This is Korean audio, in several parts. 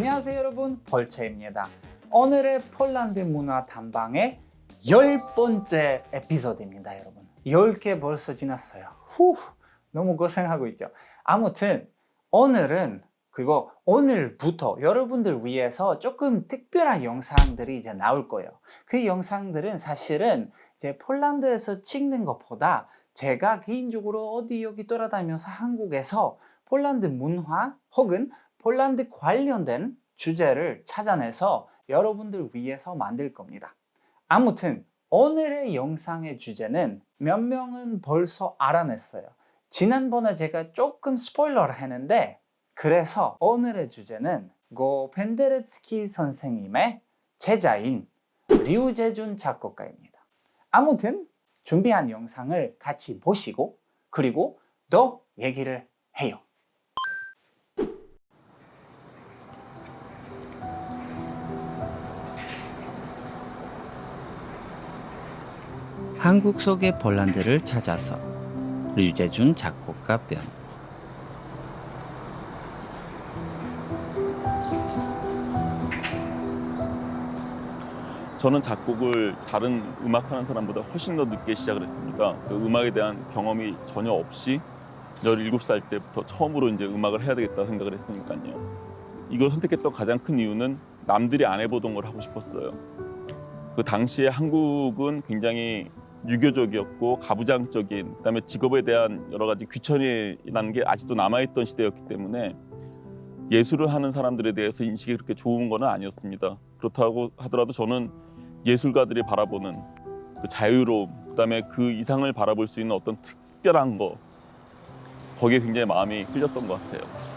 안녕하세요 여러분, 벌채입니다. 오늘의 폴란드 문화 탐방의 10번째 에피소드입니다. 여러분 10개 벌써 지났어요. 너무 고생하고 있죠. 아무튼 오늘은 그리고 오늘부터 여러분들 위해서 조금 특별한 영상들이 이제 나올 거예요. 그 영상들은 사실은 이제 폴란드에서 찍는 것보다 제가 개인적으로 어디 여기 돌아다니면서 한국에서 폴란드 문화 혹은 폴란드 관련된 주제를 찾아내서 여러분들 위해서 만들 겁니다. 아무튼 오늘의 영상의 주제는 몇 명은 벌써 알아냈어요. 지난번에 제가 조금 스포일러를 했는데 그래서 오늘의 주제는 고 펜데레츠키 선생님의 제자인 류재준 작곡가입니다. 아무튼 준비한 영상을 같이 보시고 그리고 더 얘기를 해요. 한국 속의 폴란드를 찾아서 류재준 작곡가 편. 저는 작곡을 다른 음악하는 사람보다 훨씬 더 늦게 시작을 했습니다. 그 음악에 대한 경험이 전혀 없이 17살 때부터 처음으로 이제 음악을 해야 되겠다 생각을 했으니까요. 이걸 선택했던 가장 큰 이유는 남들이 안 해보던 걸 하고 싶었어요. 그 당시에 한국은 굉장히 유교적이었고 가부장적인, 그다음에 직업에 대한 여러 가지 귀천이라는 게 아직도 남아있던 시대였기 때문에 예술을 하는 사람들에 대해서 인식이 그렇게 좋은 건 아니었습니다. 그렇다고 하더라도 저는 예술가들이 바라보는 그 자유로움, 그다음에 그 이상을 바라볼 수 있는 어떤 특별한 거, 거기에 굉장히 마음이 끌렸던 것 같아요.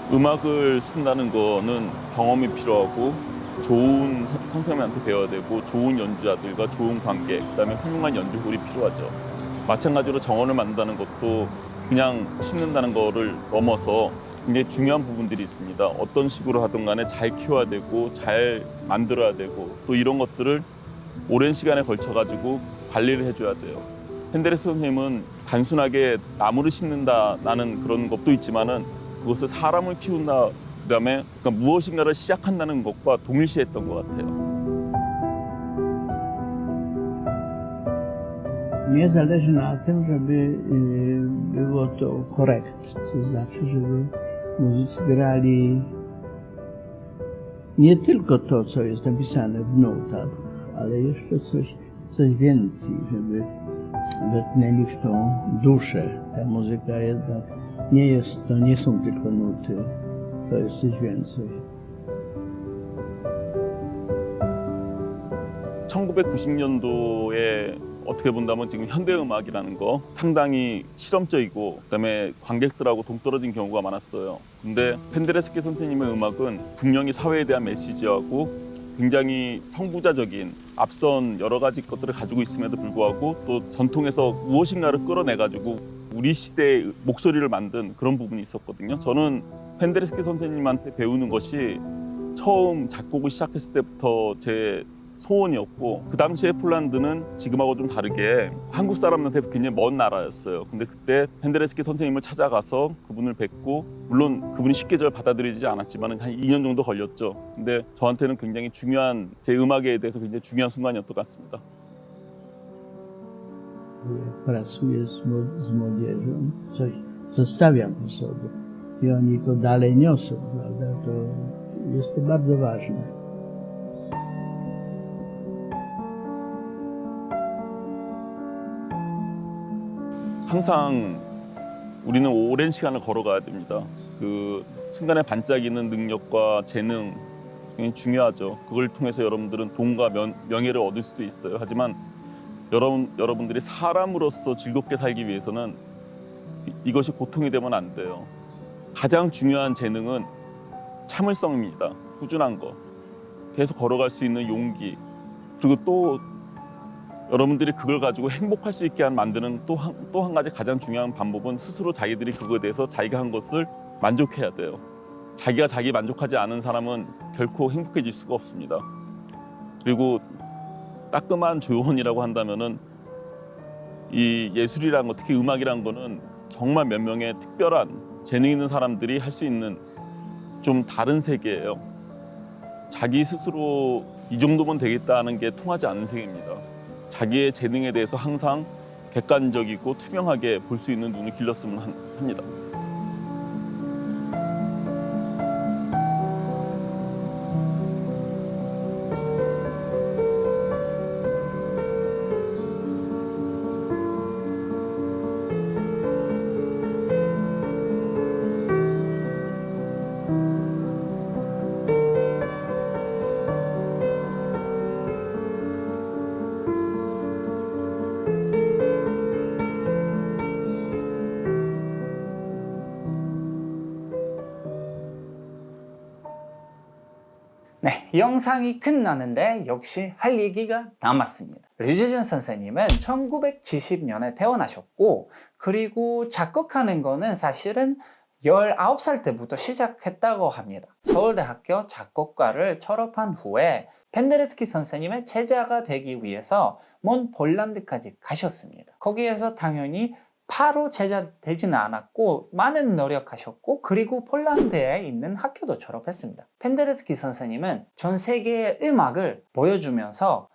음악을 쓴다는 거는 경험이 필요하고 좋은 선생님한테 배워야 되고 좋은 연주자들과 좋은 관계, 그다음에 훌륭한 연주홀이 필요하죠. 마찬가지로 정원을 만든다는 것도 그냥 심는다는 거를 넘어서 굉장히 중요한 부분들이 있습니다. 어떤 식으로 하든 간에 잘 키워야 되고 잘 만들어야 되고 또 이런 것들을 오랜 시간에 걸쳐가지고 관리를 해줘야 돼요. 펜데레스 선생님은 단순하게 나무를 심는다라는 그런 것도 있지만은 그것을 사람을 키운다, 그다음에 그러니까 무엇인가를 시작한다는 것과 동일시했던 것 같아요. Mnie zależy na tym, żeby było to korekt, to znaczy, żeby muzycy grali nie tylko to, co jest napisane w nutach, ale jeszcze coś więcej, żeby wetnęli w tą duszę. Ta muzyka jednak to nie są tylko nuty, to jest coś więcej. 1990년도에 어떻게 본다면 지금 현대음악이라는 거 상당히 실험적이고 그다음에 관객들하고 동떨어진 경우가 많았어요. 근데 펜데레스키 선생님의 음악은 분명히 사회에 대한 메시지하고 굉장히 성부자적인 앞선 여러 가지 것들을 가지고 있음에도 불구하고 또 전통에서 무엇인가를 끌어내가지고 우리 시대의 목소리를 만든 그런 부분이 있었거든요. 저는 펜데레스키 선생님한테 배우는 것이 처음 작곡을 시작했을 때부터 제 소원이었고, 그 당시에 폴란드는 지금하고 좀 다르게 한국 사람한테 굉장히 먼 나라였어요. 근데 그때 펜데레스키 선생님을 찾아가서 그분을 뵙고, 물론 그분이 쉽게 저를 받아들이지 않았지만 한 2년 정도 걸렸죠. 근데 저한테는 굉장히 중요한, 제 음악에 대해서 굉장히 중요한 순간이었던 것 같습니다. Jak pracuję z młodzieżą, coś zostawiam po sobie i oni to dalej niosą, prawda? To jest to bardzo ważne. 항상 우리는 오랜 시간을 걸어가야 됩니다. 그 순간에 반짝이는 능력과 재능 굉장히 중요하죠. 그걸 통해서 여러분들은 돈과 명예를 얻을 수도 있어요. 하지만 여러분들이 사람으로서 즐겁게 살기 위해서는 이것이 고통이 되면 안 돼요. 가장 중요한 재능은 참을성입니다. 꾸준한 거. 계속 걸어갈 수 있는 용기. 그리고 또 여러분들이 그걸 가지고 행복할 수 있게 만드는 또 한 가지 가장 중요한 방법은 스스로 자기들이 그거에 대해서 자기가 한 것을 만족해야 돼요. 자기가 자기 만족하지 않은 사람은 결코 행복해질 수가 없습니다. 그리고 따끔한 조언이라고 한다면은 이 예술이란 거, 특히 음악이란 거는 정말 몇 명의 특별한 재능 있는 사람들이 할 수 있는 좀 다른 세계예요. 자기 스스로 이 정도면 되겠다는 게 통하지 않는 세계입니다. 자기의 재능에 대해서 항상 객관적이고 투명하게 볼 수 있는 눈을 길렀으면 합니다. 네, 영상이 끝나는데 역시 할 얘기가 남았습니다. 류재준 선생님은 1970년에 태어나셨고, 그리고 작곡하는 거는 사실은 19살 때부터 시작했다고 합니다. 서울대학교 작곡과를 졸업한 후에 펜데레스키 선생님의 제자가 되기 위해서 먼 폴란드까지 가셨습니다. 거기에서 당연히 바로 제자 되지는 않았고 많은 노력하셨고, 그리고 폴란드에 있는 학교도 졸업했습니다. 펜데레스키 선생님은 전 세계의 음악을 보여주면서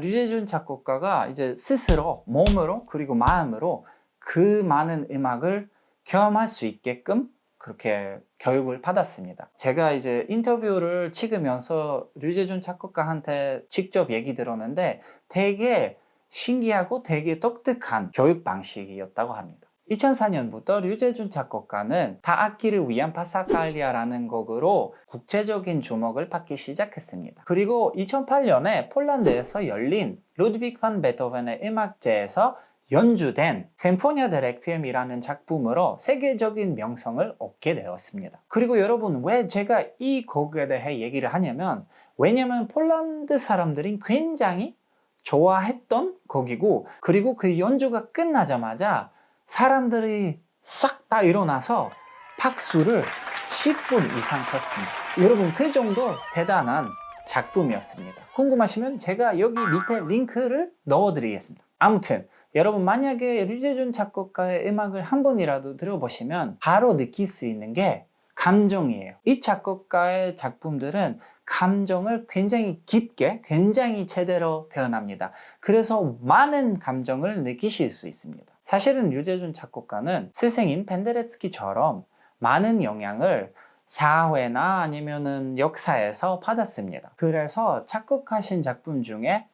류재준 작곡가가 이제 스스로 몸으로 그리고 마음으로 그 많은 음악을 경험할 수 있게끔 그렇게 교육을 받았습니다. 제가 이제 인터뷰를 찍으면서 류재준 작곡가한테 직접 얘기 들었는데 되게 신기하고 되게 독특한 교육 방식이었다고 합니다. 2004년부터 류재준 작곡가는 다악기를 위한 파사칼리아라는 곡으로 국제적인 주목을 받기 시작했습니다. 그리고 2008년에 폴란드에서 열린 루드비크 반 베토벤의 음악제에서 연주된 심포니아 데 레퀴엠이라는 작품으로 세계적인 명성을 얻게 되었습니다. 그리고 여러분, 왜 제가 이 곡에 대해 얘기를 하냐면, 왜냐면 폴란드 사람들이 굉장히 좋아했던 곡이고, 그리고 그 연주가 끝나자마자 사람들이 싹 다 일어나서 박수를 10분 이상 쳤습니다. 여러분, 그 정도 대단한 작품이었습니다. 궁금하시면 제가 여기 밑에 링크를 넣어드리겠습니다. 아무튼 여러분, 만약에 류재준 작곡가의 음악을 한 번이라도 들어보시면 바로 느낄 수 있는 게 감정이에요. 이 작곡가의 작품들은 감정을 굉장히 깊게, 굉장히 제대로 표현합니다. 그래서 많은 감정을 느끼실 수 있습니다. 사실은 류재준 작곡가는 스승인 펜데레스키처럼 많은 영향을 사회나 아니면은 역사에서 받았습니다. 그래서 작곡하신 작품 중에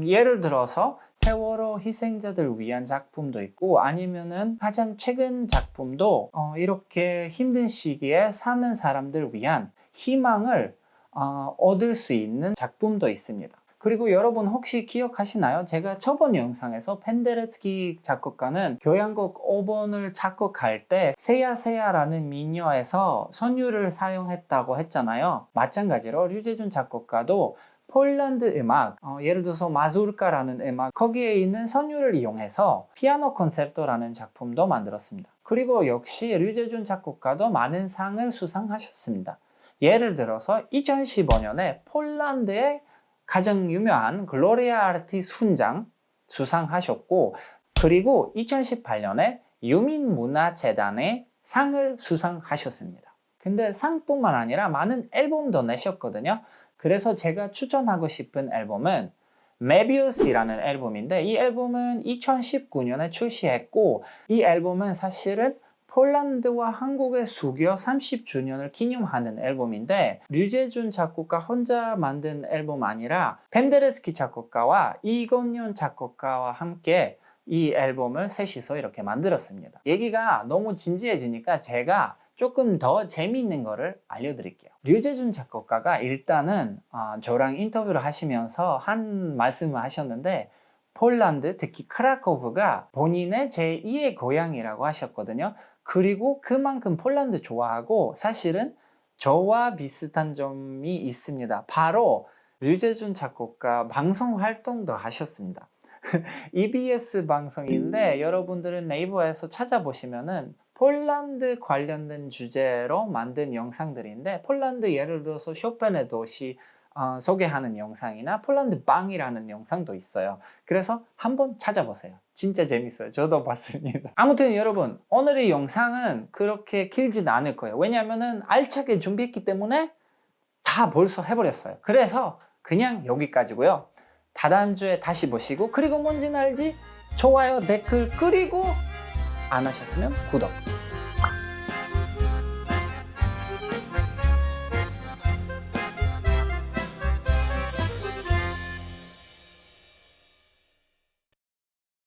예를 들어서 세월호 희생자들 위한 작품도 있고, 아니면은 가장 최근 작품도 이렇게 힘든 시기에 사는 사람들 위한 희망을 얻을 수 있는 작품도 있습니다. 그리고 여러분 혹시 기억하시나요? 제가 저번 영상에서 펜데레스키 작곡가는 교향곡 5번을 작곡할 때 세야세야라는 민요에서 선율을 사용했다고 했잖아요. 마찬가지로 류재준 작곡가도 폴란드 음악, 예를 들어서 마주르카라는 음악, 거기에 있는 선율을 이용해서 피아노 콘체르토라는 작품도 만들었습니다. 그리고 역시 류재준 작곡가도 많은 상을 수상하셨습니다. 예를 들어서 2015년에 폴란드의 가장 유명한 글로리아 아르티 순장 수상하셨고, 그리고 2018년에 유민문화재단의 상을 수상하셨습니다. 근데 상뿐만 아니라 많은 앨범도 내셨거든요. 그래서 제가 추천하고 싶은 앨범은 메비우스라는 앨범인데, 이 앨범은 2019년에 출시했고, 이 앨범은 사실은 폴란드와 한국의 수교 30주년을 기념하는 앨범인데, 류재준 작곡가 혼자 만든 앨범 아니라 펜데레스키 작곡가와 이건연 작곡가와 함께 이 앨범을 셋이서 이렇게 만들었습니다. 얘기가 너무 진지해지니까 제가 조금 더 재미있는 거를 알려드릴게요. 류재준 작곡가가 일단은 저랑 인터뷰를 하시면서 한 말씀을 하셨는데, 폴란드, 특히 크라코브가 본인의 제2의 고향이라고 하셨거든요. 그리고 그만큼 폴란드 좋아하고, 사실은 저와 비슷한 점이 있습니다. 바로 류재준 작곡가 방송 활동도 하셨습니다. EBS 방송인데 여러분들은 네이버에서 찾아보시면은 폴란드 관련된 주제로 만든 영상들인데, 폴란드 예를 들어서 쇼펜의 도시 소개하는 영상이나 폴란드 빵이라는 영상도 있어요. 그래서 한번 찾아보세요. 진짜 재밌어요. 저도 봤습니다. 아무튼 여러분, 오늘의 영상은 그렇게 길진 않을 거예요. 왜냐하면 알차게 준비했기 때문에 다 벌써 해버렸어요. 그래서 그냥 여기까지고요. 다다음 주에 다시 보시고, 그리고 뭔지는 알지? 좋아요, 댓글, 그리고 안 하셨으면 구독.